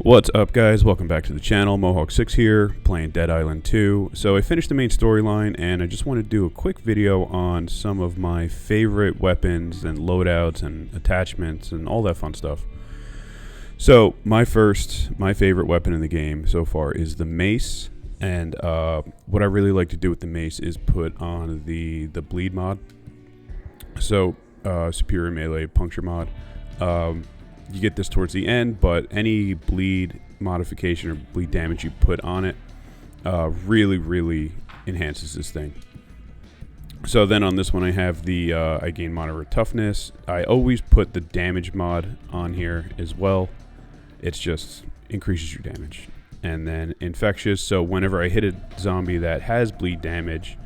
What's up, guys? Welcome back to the channel. Mohawk6 here, playing Dead Island 2. So I finished the main storyline, and I just want to do a quick video on some of my favorite weapons and loadouts and attachments and all that fun stuff. So my favorite weapon in the game so far is the mace, and what I really like to do with the mace is put on the bleed mod. So superior melee puncture mod. You get this towards the end, but any bleed modification or bleed damage you put on it really enhances this thing. So then on this one I have the I gain moderate toughness. I always put the damage mod on here as well. It's just increases your damage. And then infectious, so whenever I hit a zombie that has bleed damage,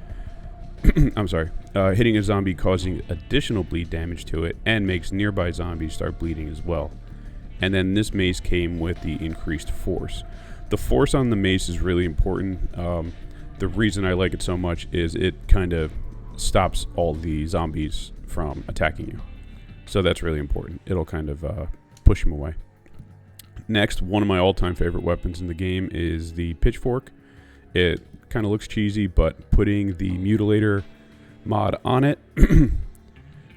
I'm sorry, hitting a zombie causing additional bleed damage to it and makes nearby zombies start bleeding as well. And then this mace came with the increased force. The force on the mace is really important. The reason I like it so much is it kind of stops all the zombies from attacking you. So that's really important. It'll kind of push them away. Next, one of my all-time favorite weapons in the game is the pitchfork. It kind of looks cheesy, but putting the mutilator mod on it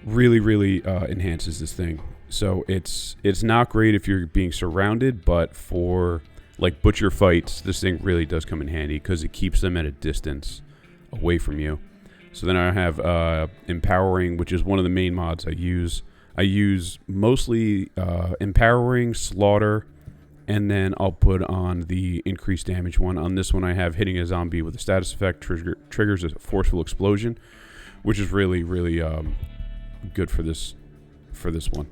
really enhances this thing. So it's not great if you're being surrounded, but for like butcher fights, this thing really does come in handy because it keeps them at a distance away from you. So then I have empowering, which is one of the main mods I use. I use mostly empowering, slaughter, and then I'll put on the increased damage one. On this one I have hitting a zombie with a status effect triggers a forceful explosion, which is really good for this one.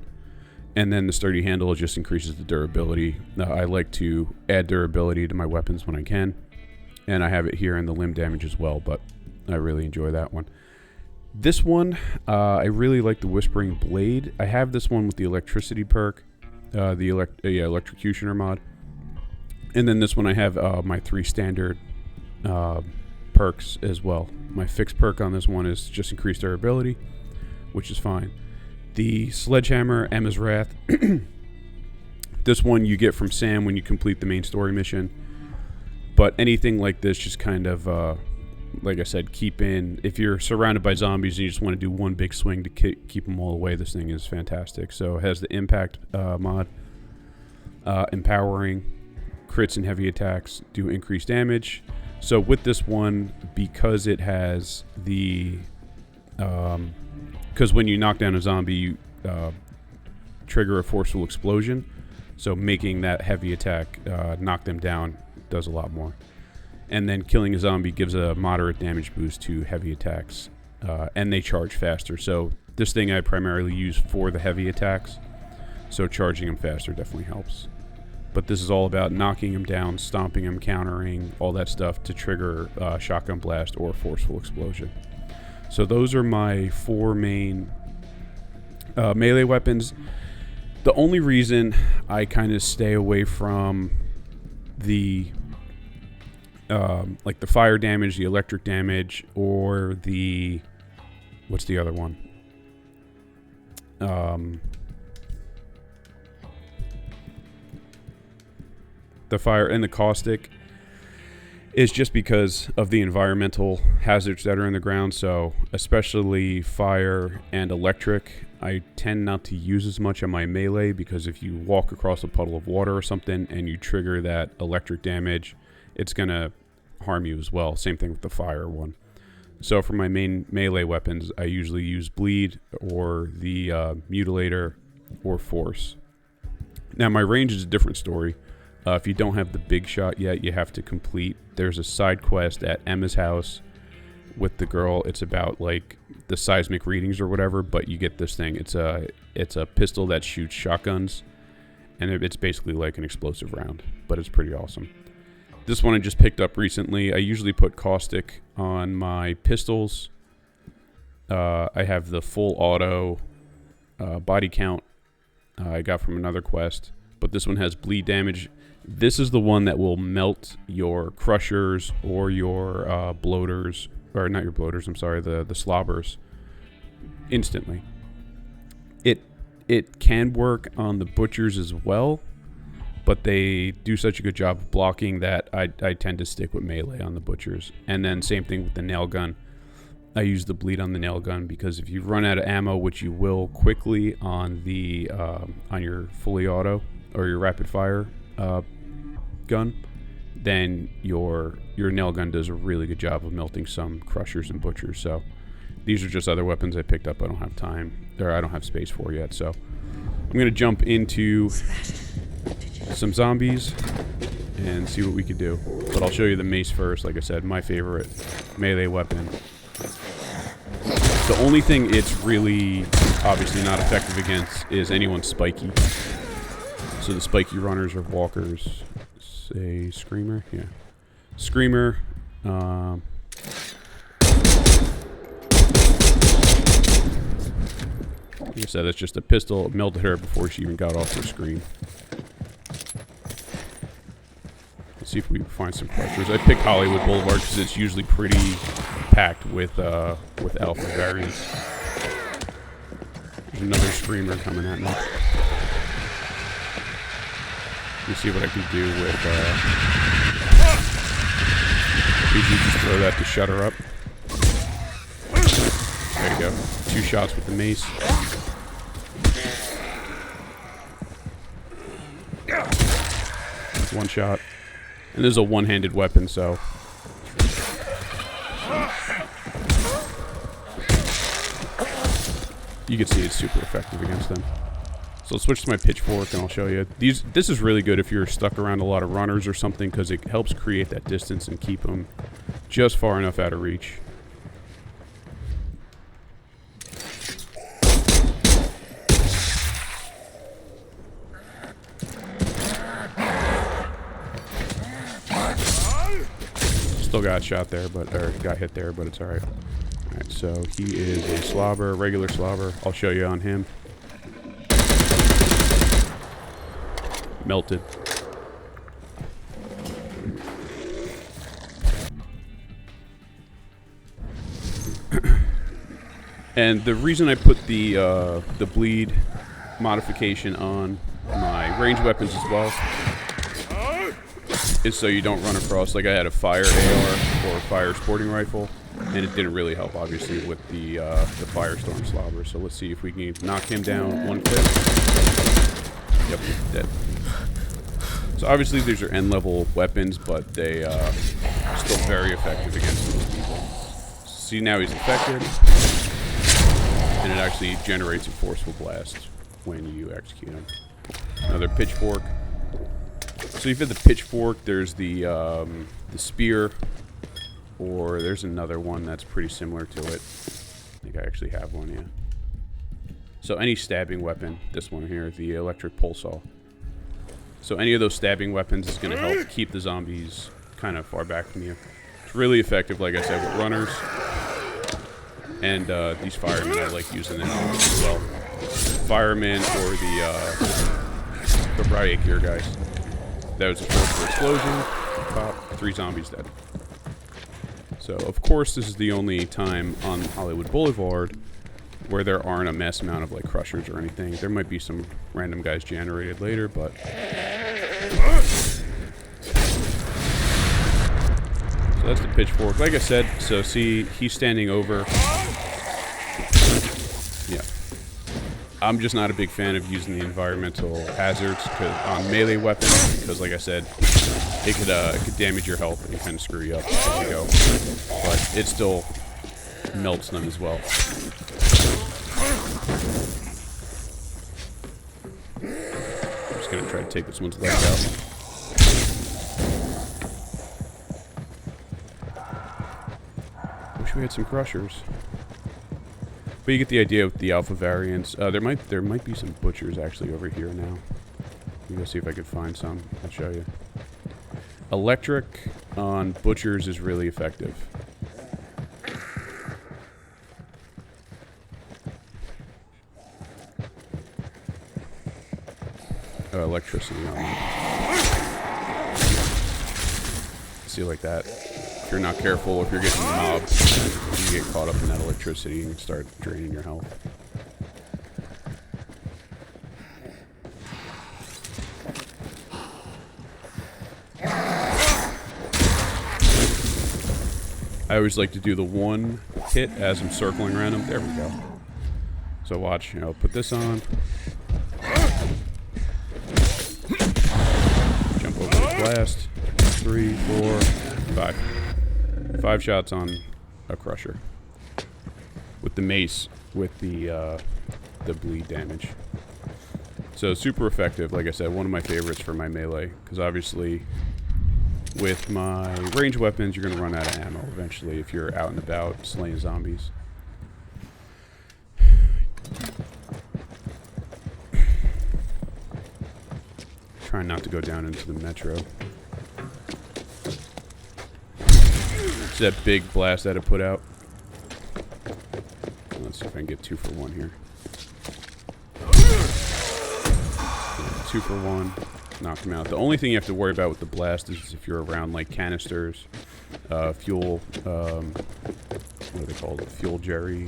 And then the sturdy handle just increases the durability. I like to add durability to my weapons when I can, and I have it here in the limb damage as well, but I really enjoy that one. This one, I really like the Whispering Blade. I have this one with the electricity perk, the electrocutioner mod. And then this one I have my 3 standard perks as well. My fixed perk on this one is just increased durability, which is fine. The Sledgehammer, Emma's Wrath. This one you get from Sam when you complete the main story mission. But anything like this, just kind of, like I said, if you're surrounded by zombies and you just want to do one big swing to keep them all away, this thing is fantastic. So it has the impact mod, empowering, crits and heavy attacks do increased damage. So with this one, because it has the because when you knock down a zombie, you trigger a forceful explosion. So making that heavy attack knock them down does a lot more. And then killing a zombie gives a moderate damage boost to heavy attacks. And they charge faster. So this thing I primarily use for the heavy attacks. So charging them faster definitely helps. But this is all about knocking them down, stomping them, countering, all that stuff to trigger shotgun blast or forceful explosion. So those are my 4 main melee weapons. The only reason I kind of stay away from the like the fire damage, the electric damage, or the what's the other one? The fire and the caustic is just because of the environmental hazards that are in the ground. So especially fire and electric, I tend not to use as much on my melee, because if you walk across a puddle of water or something and you trigger that electric damage, it's gonna harm you as well. Same thing with the fire one. So for my main melee weapons, I usually use bleed or the mutilator or force. Now my range is a different story. If you don't have the big shot yet, you have to complete. There's a side quest at Emma's house with the girl. It's about like the seismic readings or whatever, but you get this thing. It's a pistol that shoots shotguns, and it's basically like an explosive round, but it's pretty awesome. This one I just picked up recently. I usually put caustic on my pistols. I have the full auto body count I got from another quest, but this one has bleed damage. This is the one that will melt your crushers or your bloaters, or not your bloaters, I'm sorry, the slobbers instantly. It can work on the butchers as well, but they do such a good job of blocking that I tend to stick with melee on the butchers. And then same thing with the nail gun. I use the bleed on the nail gun because if you run out of ammo, which you will quickly on the on your fully auto or your rapid fire gun, then your nail gun does a really good job of melting some crushers and butchers. So these are just other weapons I picked up. I don't have time, or I don't have space for yet. So I'm gonna jump into some zombies and see what we can do. But I'll show you the mace first. Like I said, my favorite melee weapon. The only thing it's really obviously not effective against is anyone spiky. So the spiky runners or walkers. Say Screamer? Yeah. Screamer. Like I said, that's just a pistol. It melted her before she even got off her screen. Let's see if we can find some crushers. I picked Hollywood Boulevard because it's usually pretty packed with alpha variants. There's another Screamer coming at me. Let me see what I can do with usually just throw that to shut her up. There you go. 2 shots with the mace. One shot. And this is a one-handed weapon, so you can see it's super effective against them. So let's switch to my pitchfork and I'll show you. This is really good if you're stuck around a lot of runners or something because it helps create that distance and keep them just far enough out of reach. Still got shot there, or got hit there, but it's alright. Alright, so he is a slobber, regular slobber. I'll show you on him. Melted. And the reason I put the bleed modification on my ranged weapons as well is so you don't run across, like I had a fire AR or fire sporting rifle, and it didn't really help obviously with the firestorm slobber. So let's see if we can knock him down one clip. Yep, dead. So obviously these are end level weapons, but they are still very effective against most people. See, now he's infected, and it actually generates a forceful blast when you execute him. Another pitchfork. So you've got the pitchfork, there's the spear, or there's another one that's pretty similar to it. I think I actually have one, yeah. So any stabbing weapon, this one here, the electric pole saw. So any of those stabbing weapons is going to help keep the zombies kind of far back from you. It's really effective, like I said, with runners. And these firemen, I like using them as well. Firemen or the riot gear guys. That was a forceful explosion. Pop, 3 zombies dead. So, of course, this is the only time on Hollywood Boulevard where there aren't a mass amount of, like, crushers or anything. There might be some random guys generated later, but... So that's the pitchfork. Like I said, so see, he's standing over. Yeah. I'm just not a big fan of using the environmental hazards on melee weapons because, like I said, it could damage your health and kind of screw you up as you go. But it still melts them as well. I'm just gonna try to take this one's leg out. Wish we had some crushers. But you get the idea with the alpha variants. There might be some butchers actually over here now. Let me go see if I can find some. I'll show you. Electric on butchers is really effective. Electricity on them. See, like that. If you're not careful, if you're getting mobbed, you get caught up in that electricity and start draining your health. I always like to do the one hit as I'm circling around them. There we go. So watch, put this on. Jump over the blast. 3, 4, 5. 5 shots on a crusher. With the mace, with the bleed damage. So super effective. Like I said, one of my favorites for my melee. Because obviously, with my ranged weapons, you're going to run out of ammo eventually if you're out and about slaying zombies. Trying not to go down into the metro. It's that big blast that it put out. Let's see if I can get 2 for 1 here. 2 for 1. Knock him out. The only thing you have to worry about with the blast is if you're around like canisters, fuel, what are they called? Fuel jerry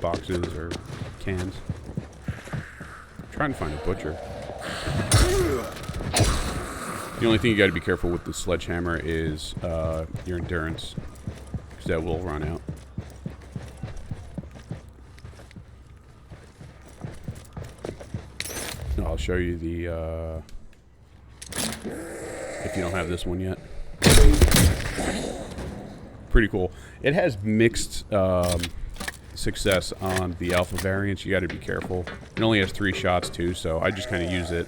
boxes or cans. I'm trying to find a butcher. The only thing you got to be careful with the sledgehammer is your endurance, because that will run out. I'll show you the if you don't have this one yet. Pretty cool. It has mixed success on the alpha variants. You got to be careful. It only has 3 shots too, so I just kind of use it,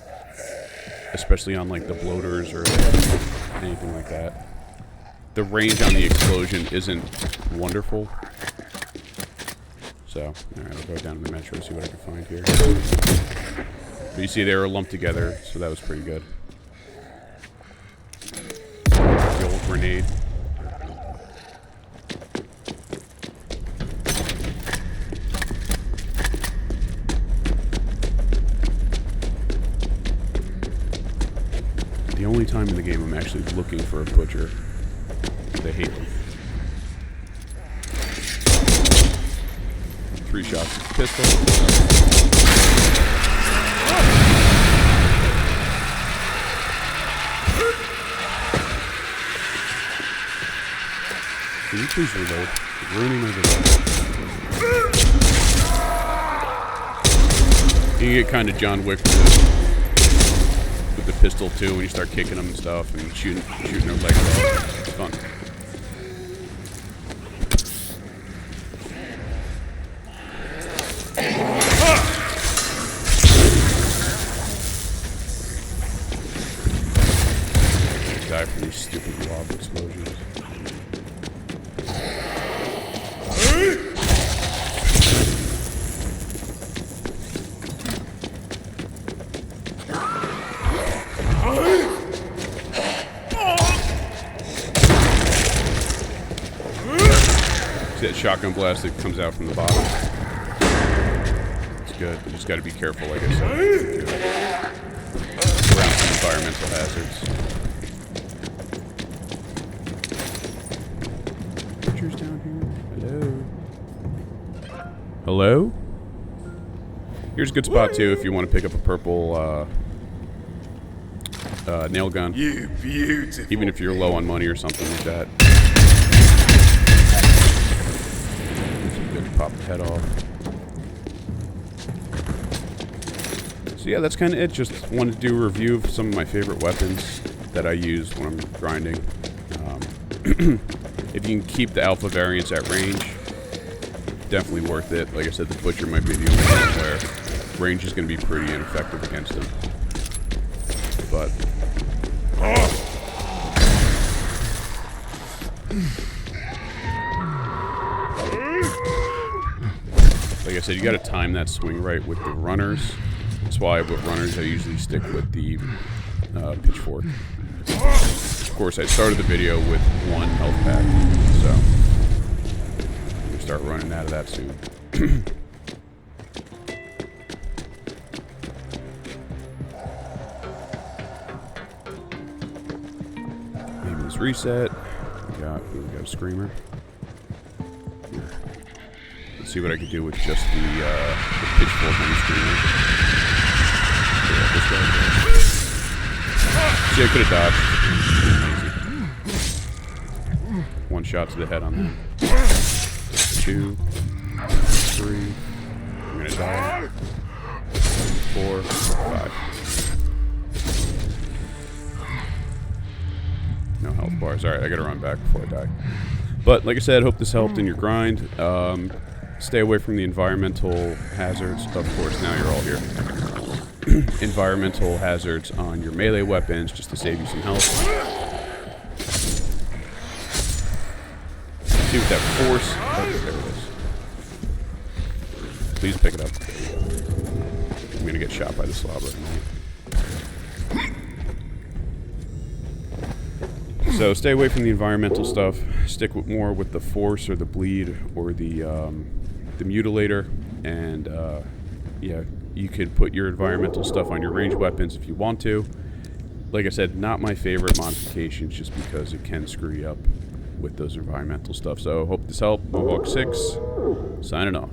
especially on like the bloaters or anything like that. The range on the explosion isn't wonderful. So, alright, I'll go down to the metro and see what I can find here. But you see they were lumped together, so that was pretty good. The old grenade. The only time in the game I'm actually looking for a butcher. They hate them. 3 shots with the pistol. Can you please reload? It's ruining my video. You get kind of John Wick with the pistol too when you start kicking them and stuff and shooting their legs off. It's fun. Die from these stupid lob explosions. See that shotgun blast that comes out from the bottom? It's good. You just got to be careful, like I said. Around some environmental hazards. Butchers down here. Hello? Hello? Here's a good spot too if you want to pick up a purple nail gun. You beautiful. Even if you're low on money or something like that. Good to pop the head off. So yeah, that's kind of it. Just wanted to do a review of some of my favorite weapons that I use when I'm grinding. If you can keep the alpha variants at range, definitely worth it. Like I said, the butcher might be the only one where range is going to be pretty ineffective against him. But like I said, you got to time that swing right with the runners. That's why with runners I usually stick with the pitchfork. Of course, I started the video with 1 health pack, so I'm gonna start running out of that soon. Maybe this reset. We got a screamer. Here. Let's see what I can do with just the pitchfork on the screamer. Yeah, this guy. See, I could have dodged. 1 one shot to the head on them. 2, 3. I'm gonna die. 4, 5. No health bars. Alright, I gotta run back before I die. But, like I said, hope this helped in your grind. Stay away from the environmental hazards. Of course, now you're all here. Environmental hazards on your melee weapons, just to save you some health. See what that force... Oh, there it is. Please pick it up. I'm gonna get shot by the slobber. So stay away from the environmental stuff. Stick with more with the force or the bleed or the mutilator, and yeah, you can put your environmental stuff on your ranged weapons if you want to. Like I said, not my favorite modifications just because it can screw you up with those environmental stuff. So hope this helped. Mohawk 6 signing off.